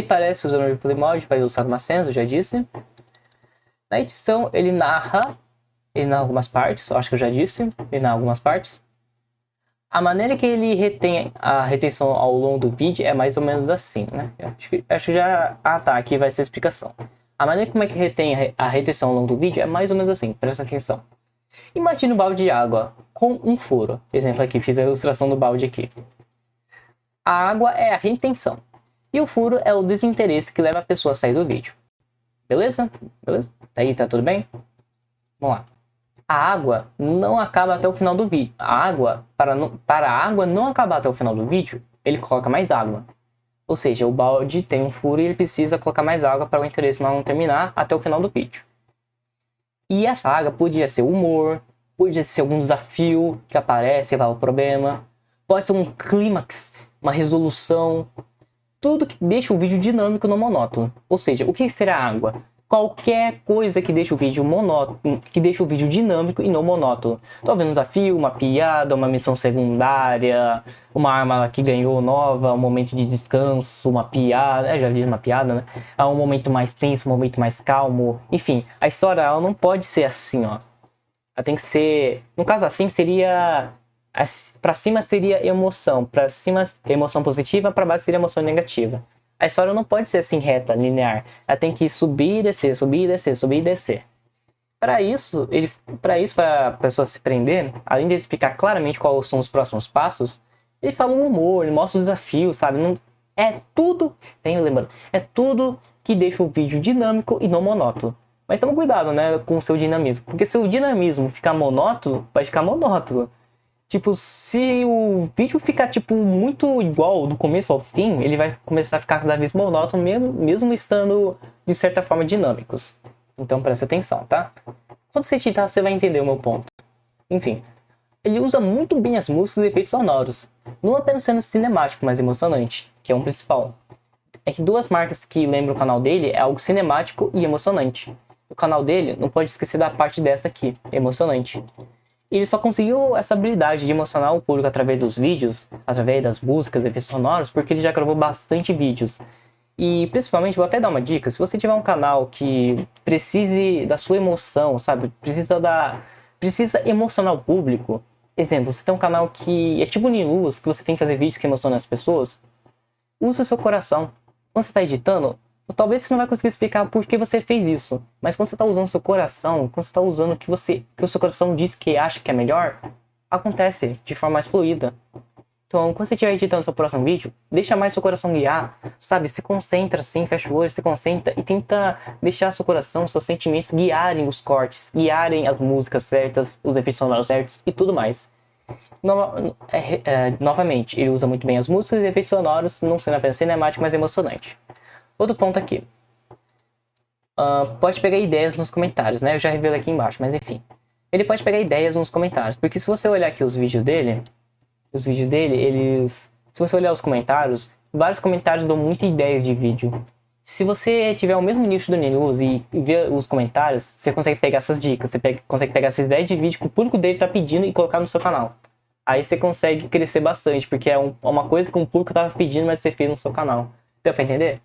parece usando o replay mode para ilustrar uma cena, eu já disse. Na edição, ele narra algumas partes, eu acho que eu já disse. Ele narra algumas partes. A maneira que ele retém a retenção ao longo do vídeo é mais ou menos assim, né? Acho que já... Ah, tá. Aqui vai ser a explicação. A maneira como é que retém a retenção ao longo do vídeo é mais ou menos assim. Presta atenção. Imagine um balde de água com um furo. Exemplo aqui, fiz a ilustração do balde aqui. A água é a retenção. E o furo é o desinteresse que leva a pessoa a sair do vídeo. Beleza? Beleza? Aí, tá tudo bem? Vamos lá. A água não acaba até o final do vídeo. Para a água não acabar até o final do vídeo, ele coloca mais água. Ou seja, o balde tem um furo e ele precisa colocar mais água para o interesse não terminar até o final do vídeo. E essa água podia ser humor, podia ser algum desafio que aparece e vai ao problema, pode ser um clímax, uma resolução, tudo que deixa o vídeo dinâmico e não monótono. Ou seja, o que será água? Qualquer coisa que deixa o vídeo monótono, que deixa o vídeo dinâmico e não monótono. Talvez um desafio, uma piada, uma missão secundária, uma arma que ganhou nova, um momento de descanso, uma piada, já vi uma piada, né? Um momento mais tenso, um momento mais calmo. Enfim, a história ela não pode ser assim, ó. Ela tem que ser, no caso assim seria, pra cima seria emoção, pra cima emoção positiva, pra baixo seria emoção negativa. A história não pode ser assim reta, linear. Ela tem que subir e descer, subir e descer, subir e descer. Para isso, para a pessoa se prender, além de explicar claramente quais são os próximos passos, ele fala um humor, ele mostra o desafio, sabe? Não, é tudo que deixa o vídeo dinâmico e não monótono. Mas toma cuidado, né, com o seu dinamismo. Porque se o dinamismo ficar monótono, vai ficar monótono. Tipo, se o vídeo ficar, tipo, muito igual do começo ao fim, ele vai começar a ficar cada vez monótono, mesmo estando, de certa forma, dinâmicos. Então, presta atenção, tá? Quando você editar, você vai entender o meu ponto. Enfim, ele usa muito bem as músicas e efeitos sonoros. Não apenas sendo cinemático, mas emocionante, que é um principal. É que duas marcas que lembram o canal dele é algo cinemático e emocionante. O canal dele, não pode esquecer da parte dessa aqui, emocionante. Ele só conseguiu essa habilidade de emocionar o público através dos vídeos, através das músicas e efeitos sonoros, porque ele já gravou bastante vídeos. E principalmente, vou até dar uma dica, se você tiver um canal que precise da sua emoção, sabe? Precisa emocionar o público. Exemplo, você tem um canal que é tipo Niluz, que você tem que fazer vídeos que emocionam as pessoas. Use o seu coração. Quando você está editando, talvez você não vai conseguir explicar por que você fez isso. Mas quando você está usando o seu coração, quando você está usando o que o seu coração diz que acha que é melhor, acontece de forma mais fluida. Então, quando você estiver editando seu próximo vídeo, deixa mais seu coração guiar, sabe? Se concentra assim, fecha o olho, se concentra e tenta deixar seu coração, seus sentimentos guiarem os cortes, guiarem as músicas certas, os efeitos sonoros certos e tudo mais. Novamente, ele usa muito bem as músicas e efeitos sonoros, não sendo apenas cinemático, mas emocionante. Outro ponto aqui. Pode pegar ideias nos comentários, né? Eu já revelo aqui embaixo, mas enfim. Ele pode pegar ideias nos comentários, porque se você olhar aqui os vídeos dele, se você olhar os comentários, vários comentários dão muitas ideias de vídeo. Se você tiver o mesmo nicho do Niluz e ver os comentários, você consegue pegar essas dicas, você consegue pegar essas ideias de vídeo que o público dele tá pedindo e colocar no seu canal. Aí você consegue crescer bastante, porque é uma coisa que o público tava pedindo, mas você fez no seu canal. Deu pra entender?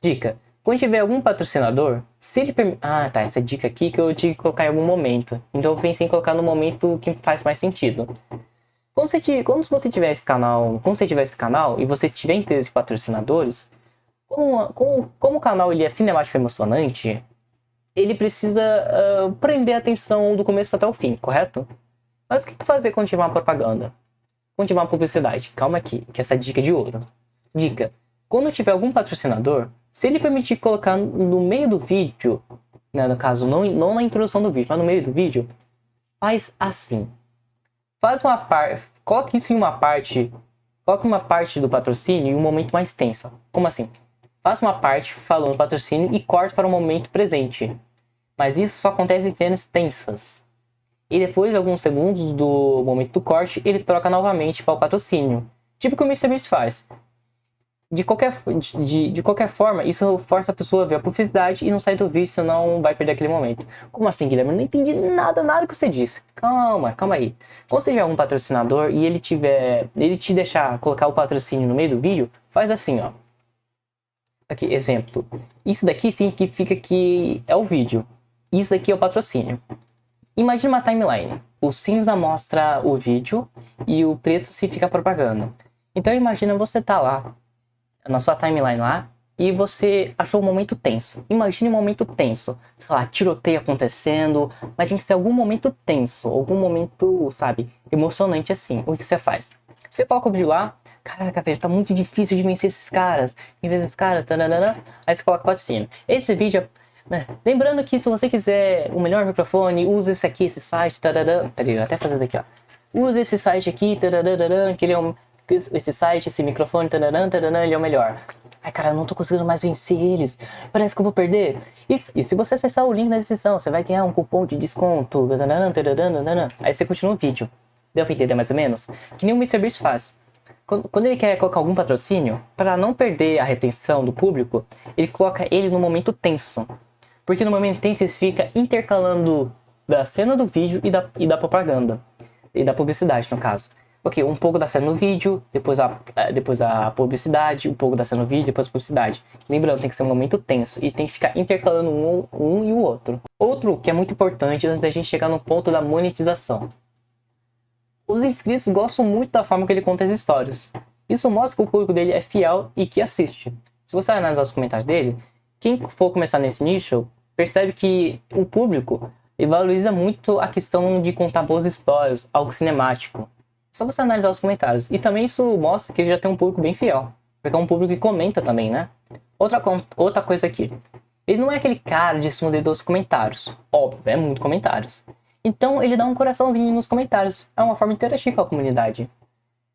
Dica: Quando tiver algum patrocinador, se ele Ah, tá, essa dica aqui que eu tive que colocar em algum momento. Então eu pensei em colocar no momento que faz mais sentido. Quando você tiver esse canal, quando você tiver esse canal e você tiver interesse em patrocinadores, como o canal ele é cinemático emocionante, ele precisa prender a atenção do começo até o fim, correto? Mas o que fazer quando tiver uma propaganda? Quando tiver uma publicidade? Calma aqui, que essa dica é de ouro. Dica: quando tiver algum patrocinador, se ele permitir colocar no meio do vídeo, né, no caso, não na introdução do vídeo, mas no meio do vídeo, faz assim. Faz uma parte, coloque isso em uma parte, coloque uma parte do patrocínio em um momento mais tenso. Como assim? Faça uma parte falando patrocínio e corte para o momento presente. Mas isso só acontece em cenas tensas. E depois de alguns segundos do momento do corte, ele troca novamente para o patrocínio. Tipo o que o MrBeast faz. De qualquer forma, isso força a pessoa a ver a publicidade e não sair do vídeo, senão vai perder aquele momento. Como assim, Guilherme? Eu não entendi nada que você disse. Calma aí. Quando você tiver um patrocinador e ele te deixar colocar o patrocínio no meio do vídeo, faz assim, ó. Aqui, exemplo. Isso daqui significa que é o vídeo. Isso daqui é o patrocínio. Imagina uma timeline. O cinza mostra o vídeo e o preto significa a propaganda. Então imagina você tá lá, na sua timeline lá, e você achou um momento tenso. Imagine um momento tenso. Sei lá, tiroteio acontecendo, mas tem que ser algum momento tenso, algum momento, sabe, emocionante assim. O que você faz? Você coloca o vídeo lá, caraca, velho, tá muito difícil de vencer esses caras. Em vez desses caras, tananana, aí você coloca o patrocínio. Esse vídeo né? Lembrando que se você quiser o melhor microfone, use esse aqui, esse site, tarará. Peraí, eu até fazer daqui, ó. Use esse site aqui, tarará, que ele é esse site, esse microfone, tarará, ele é o melhor. Ai, cara, eu não tô conseguindo mais vencer eles. Parece que eu vou perder. E se você acessar o link na descrição, você vai ganhar um cupom de desconto. Aí você continua o vídeo. Deu pra entender mais ou menos? Que nem o MrBeast faz. Quando ele quer colocar algum patrocínio, para não perder a retenção do público, ele coloca ele no momento tenso. Porque no momento tenso ele fica intercalando da cena do vídeo e da propaganda. E da publicidade, no caso. Ok, um pouco da cena no vídeo, depois a publicidade, um pouco da cena no vídeo, depois a publicidade. Lembrando, tem que ser um momento tenso e tem que ficar intercalando um e o outro. Outro que é muito importante antes da gente chegar no ponto da monetização. Os inscritos gostam muito da forma que ele conta as histórias. Isso mostra que o público dele é fiel e que assiste. Se você analisar os comentários dele, quem for começar nesse nicho, percebe que o público ele valoriza muito a questão de contar boas histórias, algo cinemático. Só você analisar os comentários. E também isso mostra que ele já tem um público bem fiel. Porque é um público que comenta também, né? Outra coisa aqui. Ele não é aquele cara de responder dos comentários. Óbvio, é muito comentários. Então ele dá um coraçãozinho nos comentários. É uma forma de interagir com a comunidade.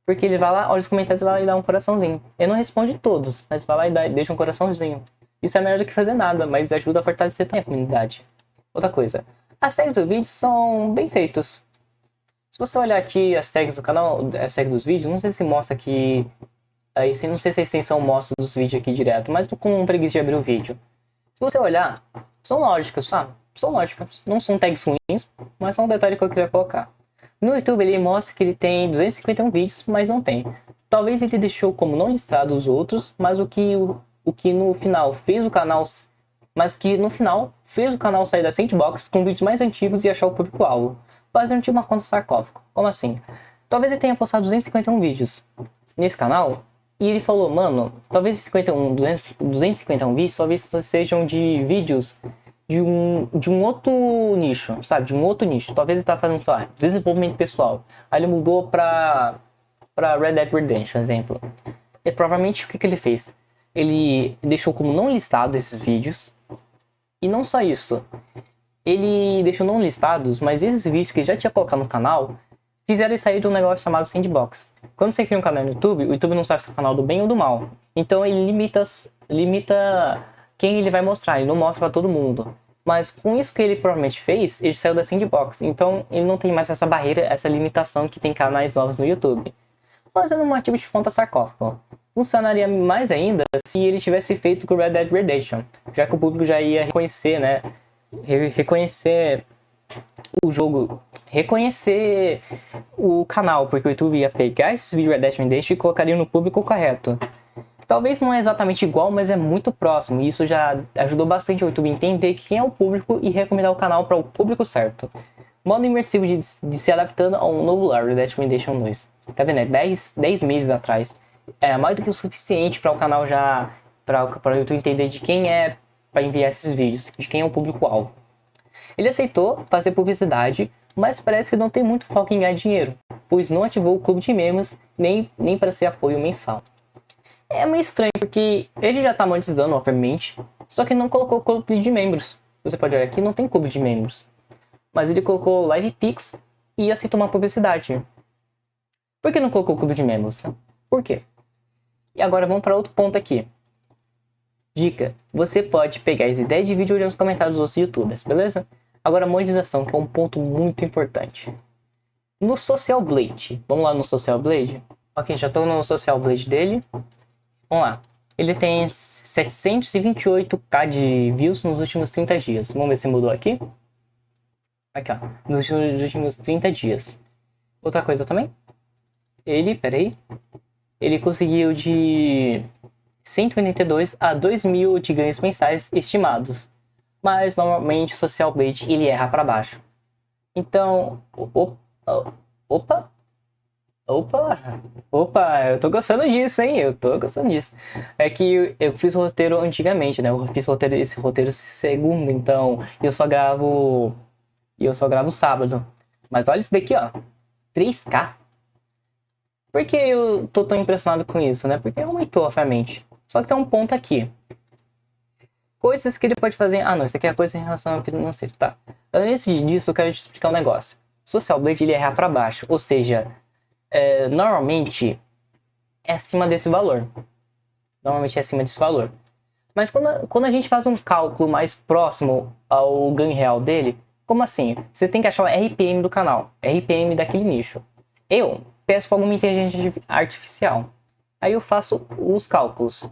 Porque ele vai lá, olha os comentários e vai lá e dá um coraçãozinho. Ele não responde todos, mas vai lá e deixa um coraçãozinho. Isso é melhor do que fazer nada, mas ajuda a fortalecer também a comunidade. Outra coisa. As tags do vídeo são bem feitos. Se você olhar aqui as tags do canal, as tags dos vídeos, não sei se mostra aqui... Aí, não sei se a extensão mostra dos vídeos aqui direto, mas tô com preguiça de abrir o vídeo. Se você olhar, são lógicas, sabe? São lógicas. Não são tags ruins, mas são um detalhe que eu queria colocar. No YouTube ele mostra que ele tem 251 vídeos, mas não tem. Talvez ele deixou como não listado os outros, mas o que no final fez o canal... Mas o que no final fez o canal sair da sandbox com vídeos mais antigos e achar o público-alvo. Fazendo tipo uma conta sarcófago. Como assim? Talvez ele tenha postado 251 vídeos nesse canal e ele falou, mano, talvez 251 vídeos talvez sejam de vídeos de um outro nicho, sabe? De um outro nicho. Talvez ele tá fazendo, sei lá, desenvolvimento pessoal. Aí ele mudou pra Red Dead Redemption, exemplo. E provavelmente o que ele fez? Ele deixou como não listado esses vídeos. E não só isso. Ele deixou não listados, mas esses vídeos que ele já tinha colocado no canal fizeram ele sair de um negócio chamado Sandbox. Quando você cria um canal no YouTube, o YouTube não sabe se é o canal do bem ou do mal. Então ele limita quem ele vai mostrar, ele não mostra pra todo mundo. Mas com isso que ele provavelmente fez, ele saiu da Sandbox. Então ele não tem mais essa barreira, essa limitação que tem canais novos no YouTube. Fazendo um tipo de conta sarcófago. Funcionaria mais ainda se ele tivesse feito com Red Dead Redemption, já que o público já ia reconhecer, né? Reconhecer o jogo, reconhecer o canal, porque o YouTube ia pegar esses vídeos Red Dead Redemption e colocaria no público correto. Talvez não é exatamente igual, mas é muito próximo. E isso já ajudou bastante o YouTube a entender quem é o público e recomendar o canal para o público certo. Modo imersivo de se adaptando a um novo lar, Red Dead Redemption 2. Tá vendo? É 10 meses atrás. É mais do que o suficiente para o canal já... para o YouTube entender de quem é para enviar esses vídeos, de quem é o público-alvo. Ele aceitou fazer publicidade, mas parece que não tem muito foco em ganhar dinheiro, pois não ativou o clube de membros nem para ser apoio mensal. É meio estranho, porque ele já tá monetizando, obviamente, só que não colocou o clube de membros. Você pode olhar aqui, não tem clube de membros. Mas ele colocou Live Pix e aceitou uma publicidade. Por que não colocou o clube de membros? Por quê? E agora vamos para outro ponto aqui. Dica, você pode pegar as ideias de vídeo olhando os comentários dos outros youtubers, beleza? Agora a monetização, que é um ponto muito importante. No Social Blade, vamos lá no Social Blade? Ok, já estou no Social Blade dele. Vamos lá. Ele tem 728k de views nos últimos 30 dias. Vamos ver se mudou aqui. Aqui, ó. Nos últimos 30 dias. Outra coisa também. Ele conseguiu de 182 a 2.000 de ganhos mensais estimados. Mas normalmente o Social Blade ele erra para baixo. Então, opa, eu tô gostando disso, hein? Eu tô gostando disso. É que eu fiz o roteiro antigamente, né? Eu fiz esse roteiro segundo, então eu só gravo sábado. Mas olha isso daqui, ó. 3K. Por que eu tô tão impressionado com isso, né? Porque aumentou, obviamente. Só que tem um ponto aqui. Coisas que ele pode fazer... Ah, não. Isso aqui é coisa em relação ao financeiro, tá? Antes disso, eu quero te explicar um negócio. Social Blade, ele erra pra baixo. Ou seja... normalmente é acima desse valor. Mas quando a gente faz um cálculo mais próximo ao ganho real dele, como assim? Você tem que achar o RPM do canal, RPM daquele nicho. Eu peço para alguma inteligência artificial. Aí eu faço os cálculos.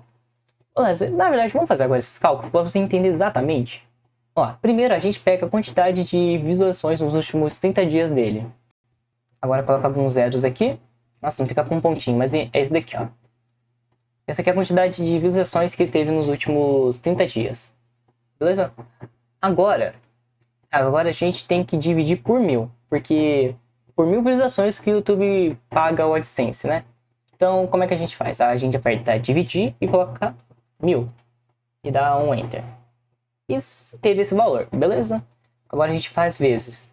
Na verdade, vamos fazer agora esses cálculos para você entender exatamente. Vamos lá. Primeiro a gente pega a quantidade de visualizações nos últimos 30 dias dele. Agora coloca alguns zeros aqui. Nossa, não fica com um pontinho, mas é esse daqui, ó. Essa aqui é a quantidade de visualizações que ele teve nos últimos 30 dias. Beleza? Agora a gente tem que dividir por 1.000. Porque por 1.000 visualizações que o YouTube paga o AdSense, né? Então, como é que a gente faz? A gente aperta dividir e coloca 1.000. E dá um Enter. Isso teve esse valor, beleza? Agora a gente faz vezes.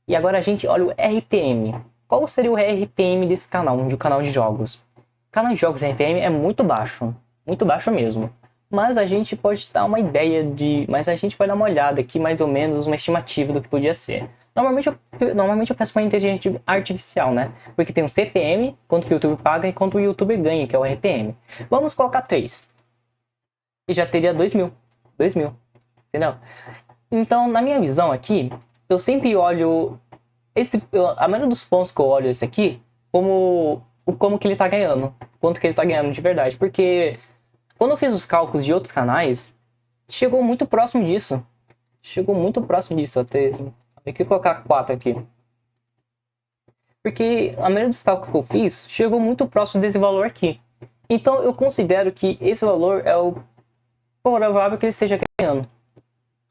E agora a gente olha o RPM. Qual seria o RPM desse canal, de um canal de jogos? O canal de jogos RPM é muito baixo mesmo. Mas a gente pode dar uma ideia mas a gente pode dar uma olhada aqui, mais ou menos, uma estimativa do que podia ser. Normalmente eu peço para inteligência artificial, né? Porque tem o CPM, quanto que o YouTube paga e quanto o YouTube ganha, que é o RPM. Vamos colocar 3. E já teria 2.000. 2.000. Entendeu? Então, na minha visão aqui, eu sempre olho a maioria dos pontos que eu olho esse aqui como que ele tá ganhando, quanto que ele tá ganhando de verdade, porque quando eu fiz os cálculos de outros canais, chegou muito próximo disso. Até eu que colocar 4 aqui. Porque a maioria dos cálculos que eu fiz chegou muito próximo desse valor aqui. Então eu considero que esse valor é o provável que ele esteja ganhando.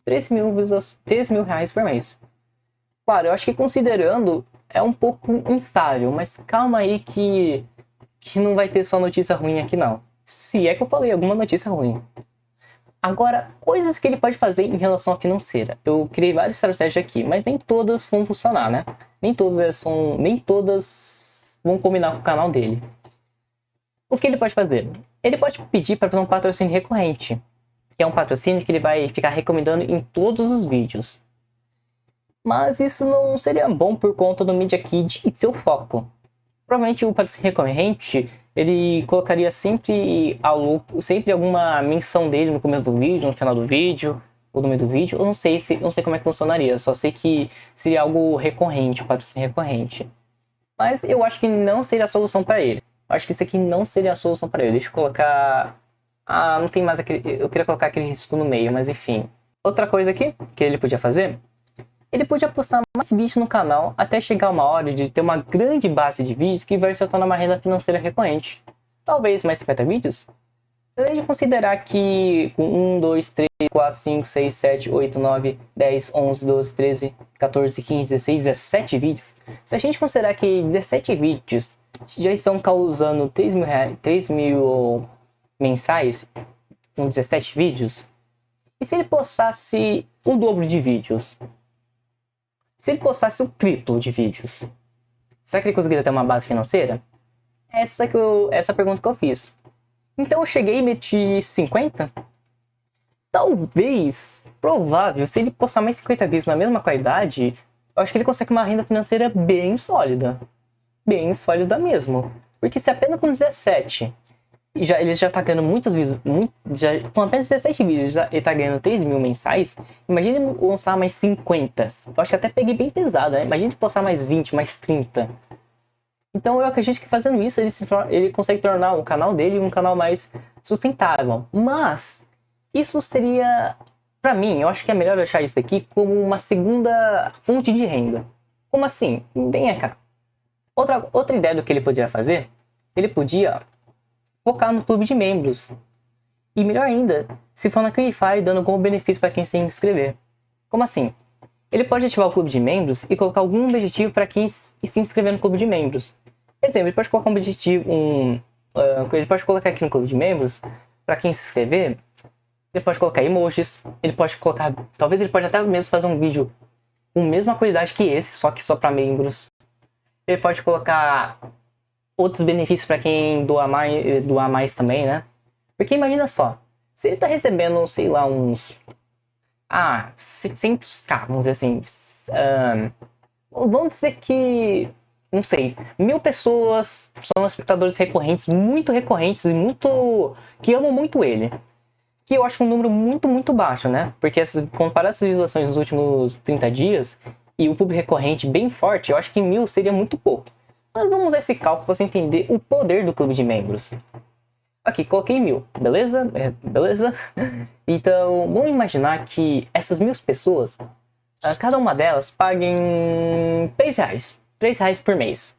3.000 reais por mês. Claro, eu acho que considerando é um pouco instável, mas calma aí que não vai ter só notícia ruim aqui não. Se é que eu falei alguma notícia ruim. Agora, coisas que ele pode fazer em relação à financeira. Eu criei várias estratégias aqui, mas nem todas vão funcionar, né? Nem todas vão combinar com o canal dele. O que ele pode fazer? Ele pode pedir para fazer um patrocínio recorrente, que é um patrocínio que ele vai ficar recomendando em todos os vídeos. Mas isso não seria bom por conta do Media Kit e seu foco. Provavelmente o patrocínio recorrente, ele colocaria sempre alguma menção dele no começo do vídeo, no final do vídeo, ou no meio do vídeo. Eu não sei como é que funcionaria, só sei que seria algo recorrente, o patrocínio recorrente. Mas eu acho que não seria a solução para ele. Eu acho que isso aqui não seria a solução para ele. Deixa eu colocar... Ah, não tem mais aquele... Eu queria colocar aquele risco no meio, mas enfim. Outra coisa aqui que ele podia fazer... Ele podia postar mais vídeos no canal até chegar uma hora de ter uma grande base de vídeos que vai se tornar uma renda financeira recorrente. Talvez mais 50 vídeos? Além de considerar que com 1, 2, 3, 4, 5, 6, 7, 8, 9, 10, 11, 12, 13, 14, 15, 16, 17 vídeos, se a gente considerar que 17 vídeos já estão causando 3 mil mensais com 17 vídeos, e se ele postasse o dobro de vídeos? Se ele postasse o triplo de vídeos, será que ele conseguiria ter uma base financeira? Essa é a pergunta que eu fiz. Então eu cheguei e meti 50? Talvez, provável, se ele postar mais 50 vídeos na mesma qualidade, eu acho que ele consegue uma renda financeira bem sólida. Bem sólida mesmo. Porque se apenas com 17, ele já tá ganhando muitos vídeos, com apenas 17 vídeos, ele tá ganhando 3 mil mensais, imagina ele lançar mais 50. Eu acho que até peguei bem pesado, né? Imagina ele postar mais 20, mais 30. Então eu acredito que fazendo isso ele consegue tornar o canal dele um canal mais sustentável. Mas isso seria, pra mim, eu acho que é melhor deixar isso aqui como uma segunda fonte de renda. Como assim? Bem cá. Outra ideia do que ele poderia fazer, ele podia focar no clube de membros. E melhor ainda, se for na QIFI dando como benefício para quem se inscrever. Como assim? Ele pode ativar o clube de membros e colocar algum objetivo para quem se inscrever no clube de membros. Por exemplo, ele pode colocar um objetivo, ele pode colocar aqui no clube de membros, para quem se inscrever, ele pode colocar emojis, ele pode colocar, talvez ele pode até mesmo fazer um vídeo com a mesma qualidade que esse, só que só para membros. Ele pode colocar outros benefícios para quem doar mais também, né? Porque imagina só, se ele tá recebendo, sei lá, uns 700k, vamos dizer assim, vamos dizer que, não sei, 1000 pessoas são espectadores recorrentes e que amam muito ele. Que eu acho um número muito, muito baixo, né? Porque comparar essas visualizações nos últimos 30 dias e o público recorrente bem forte, eu acho que 1000 seria muito pouco. Mas vamos usar esse cálculo para você entender o poder do clube de membros. Aqui, coloquei 1000, beleza? Beleza? Então, vamos imaginar que essas 1000 pessoas, cada uma delas paguem 3 reais. 3 reais por mês.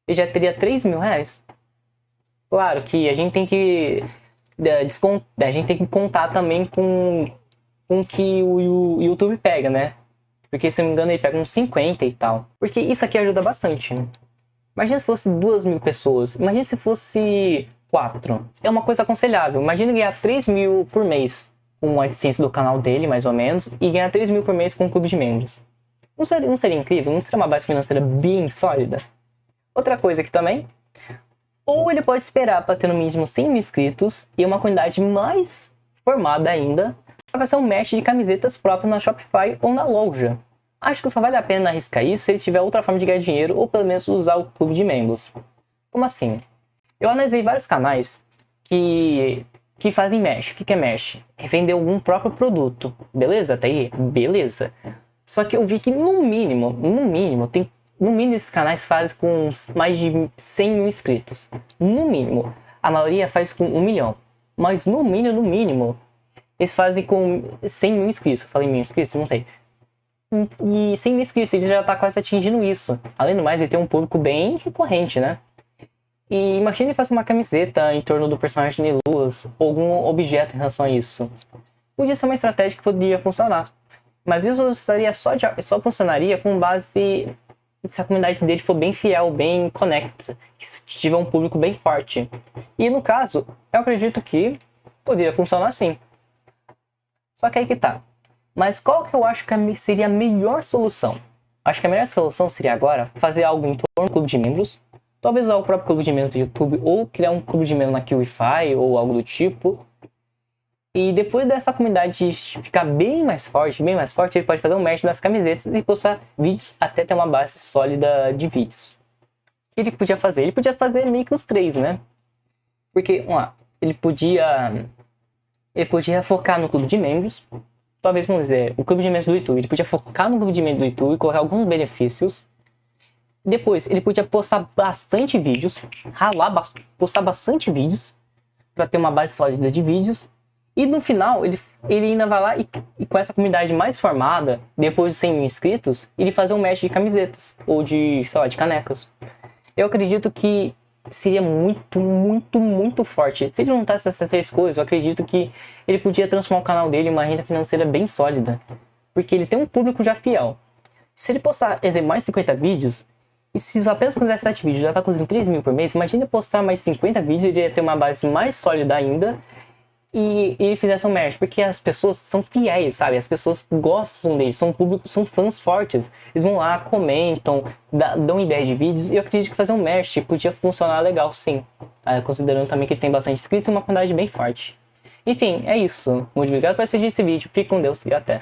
E já teria 3 mil reais. Claro que a gente tem que contar também com que o YouTube pega, né? Porque, se não me engano, ele pega uns 50 e tal. Porque isso aqui ajuda bastante, né? Imagina se fosse 2.000 pessoas. Imagina se fosse 4. É uma coisa aconselhável. Imagina ganhar 3 mil por mês com a AdSense do canal dele, mais ou menos. E ganhar 3 mil por mês com o clube de membros. Não seria incrível? Não seria uma base financeira bem sólida? Outra coisa aqui também. Ou ele pode esperar para ter no mínimo 100 mil inscritos e uma comunidade mais formada ainda para fazer um match de camisetas próprias na Shopify ou na loja. Acho que só vale a pena arriscar isso se ele tiver outra forma de ganhar dinheiro ou pelo menos usar o clube de membros. Como assim? Eu analisei vários canais que fazem mesh. O que é mesh? É vender algum próprio produto. Beleza? Até aí? Beleza. Só que eu vi que no mínimo, esses canais fazem com mais de 100 mil inscritos. No mínimo. A maioria faz com 1 milhão. Mas no mínimo, eles fazem com 100 mil inscritos. Eu falei 1000 inscritos? Não sei. E 100 mil inscritos, ele já tá quase atingindo isso. Além do mais, ele tem um público bem recorrente, né? E imagine ele fazer uma camiseta em torno do personagem de Luz, ou algum objeto em relação a isso. Podia ser uma estratégia que poderia funcionar. Mas isso só funcionaria com base se a comunidade dele for bem fiel, bem conecta, se tiver um público bem forte. E no caso, eu acredito que poderia funcionar sim. Só que aí que tá. Mas qual que eu acho que seria a melhor solução? Acho que a melhor solução seria agora fazer algo em torno do clube de membros. Talvez usar o próprio clube de membros do YouTube ou criar um clube de membros na QIFI ou algo do tipo. E depois dessa comunidade ficar bem mais forte, ele pode fazer um match das camisetas e postar vídeos até ter uma base sólida de vídeos. O que ele podia fazer? Ele podia fazer meio que os 3, né? Porque, ele podia focar no clube de membros. Talvez, vamos dizer, o clube de membros do YouTube. Ele podia focar no clube de membros do YouTube e colocar alguns benefícios. Depois, ele podia postar bastante vídeos, postar bastante vídeos para ter uma base sólida de vídeos. E no final, ele ainda vai lá e com essa comunidade mais formada, depois de 100 mil inscritos, ele fazer um match de camisetas ou de, sei lá, de canecas. Eu acredito que seria muito, muito, muito forte. Se ele juntasse essas três coisas, eu acredito que ele podia transformar o canal dele em uma renda financeira bem sólida. Porque ele tem um público já fiel. Se ele postar, exemplo, mais 50 vídeos, e se apenas fizer 7 vídeos já tá conseguindo 3 mil por mês, imagina postar mais 50 vídeos, ele ia ter uma base mais sólida ainda. E ele fizesse um merch, porque as pessoas são fiéis, sabe? As pessoas gostam dele, são públicos, são fãs fortes. Eles vão lá, comentam, dão ideias de vídeos. E eu acredito que fazer um merch podia funcionar legal, sim. Considerando também que ele tem bastante inscritos e uma quantidade bem forte. Enfim, é isso. Muito obrigado por assistir esse vídeo. Fique com Deus e até.